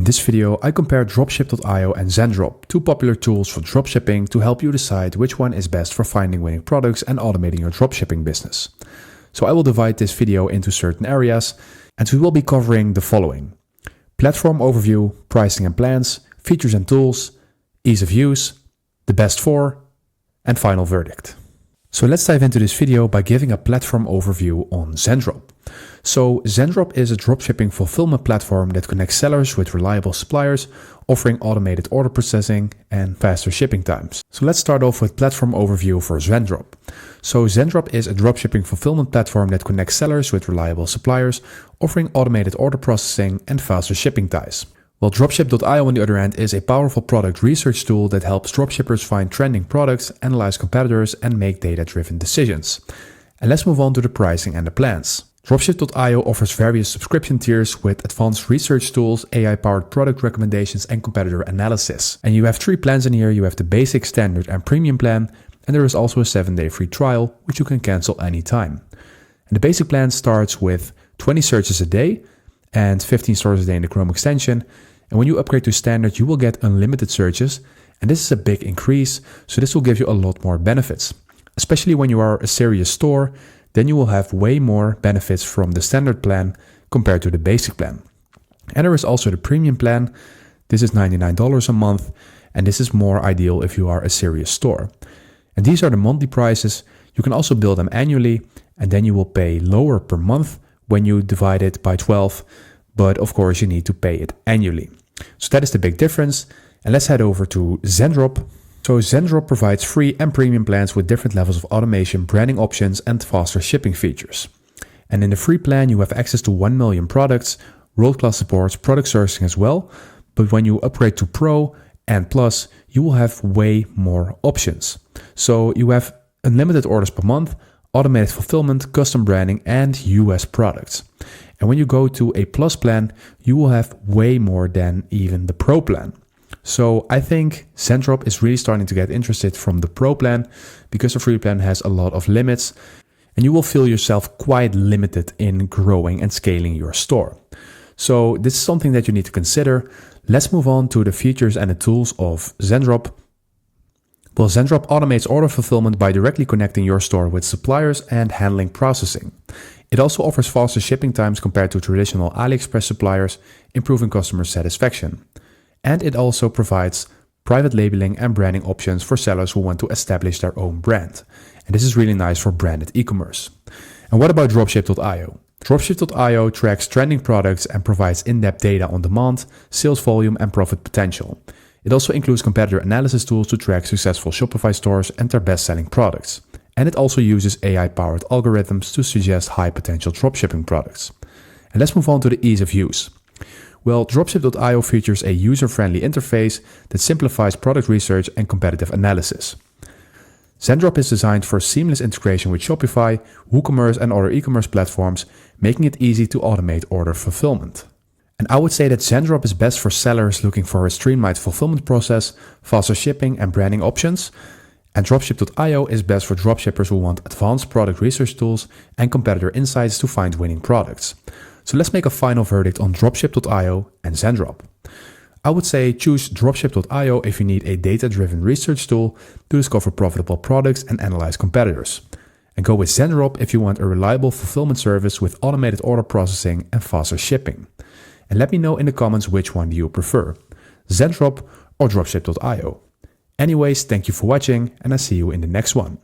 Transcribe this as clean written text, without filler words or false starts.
In this video, I compare Dropship.io and Zendrop, two popular tools for dropshipping, to help you decide which one is best for finding winning products and automating your dropshipping business. So I will divide this video into certain areas, and we will be covering the following: platform overview, pricing and plans, features and tools, ease of use, the best for, and final verdict. So let's dive into this video by giving a platform overview on Zendrop. So Zendrop is a dropshipping fulfillment platform that connects sellers with reliable suppliers, offering automated order processing and faster shipping times. So let's start off with platform overview for Zendrop. So Zendrop is a dropshipping fulfillment platform that connects sellers with reliable suppliers, offering automated order processing and faster shipping times. While Dropship.io, on the other hand, is a powerful product research tool that helps dropshippers find trending products, analyze competitors, and make data-driven decisions. And let's move on to the pricing and the plans. Dropship.io offers various subscription tiers with advanced research tools, AI-powered product recommendations, and competitor analysis. And you have 3 plans in here. You have the basic, standard, and premium plan, and there is also a 7-day free trial, which you can cancel anytime. And the basic plan starts with 20 searches a day and 15 stores a day in the Chrome extension. And when you upgrade to standard, you will get unlimited searches. And this is a big increase, so this will give you a lot more benefits. Especially when you are a serious store, then you will have way more benefits from the standard plan compared to the basic plan. And there is also the premium plan. This is $99 a month, and this is more ideal if you are a serious store. And these are the monthly prices. You can also bill them annually, and then you will pay lower per month when you divide it by 12, but of course you need to pay it annually. So that is the big difference. And let's head over to Zendrop. So Zendrop provides free and premium plans with different levels of automation, branding options, and faster shipping features. And in the free plan, you have access to 1 million products, world-class support, product sourcing as well. But when you upgrade to Pro and Plus, you will have way more options. So you have unlimited orders per month, automated fulfillment, custom branding, and US products. And when you go to a Plus plan, you will have way more than even the Pro plan. So I think Zendrop is really starting to get interested from the Pro plan because the free plan has a lot of limits, and you will feel yourself quite limited in growing and scaling your store. So this is something that you need to consider. Let's move on to the features and the tools of Zendrop. Well, Zendrop automates order fulfillment by directly connecting your store with suppliers and handling processing. It also offers faster shipping times compared to traditional AliExpress suppliers, improving customer satisfaction. And it also provides private labeling and branding options for sellers who want to establish their own brand. And this is really nice for branded e-commerce. And what about Dropship.io? Dropship.io tracks trending products and provides in-depth data on demand, sales volume, and profit potential. It also includes competitor analysis tools to track successful Shopify stores and their best-selling products. And it also uses AI-powered algorithms to suggest high-potential dropshipping products. And let's move on to the ease of use. Well, Dropship.io features a user-friendly interface that simplifies product research and competitive analysis. Zendrop is designed for seamless integration with Shopify, WooCommerce, and other e-commerce platforms, making it easy to automate order fulfillment. And I would say that Zendrop is best for sellers looking for a streamlined fulfillment process, faster shipping, and branding options. And Dropship.io is best for dropshippers who want advanced product research tools and competitor insights to find winning products. So let's make a final verdict on Dropship.io and Zendrop. I would say choose Dropship.io if you need a data-driven research tool to discover profitable products and analyze competitors. And go with Zendrop if you want a reliable fulfillment service with automated order processing and faster shipping. And let me know in the comments which one do you prefer, Zendrop or Dropship.io. Anyways, thank you for watching, and I see you in the next one.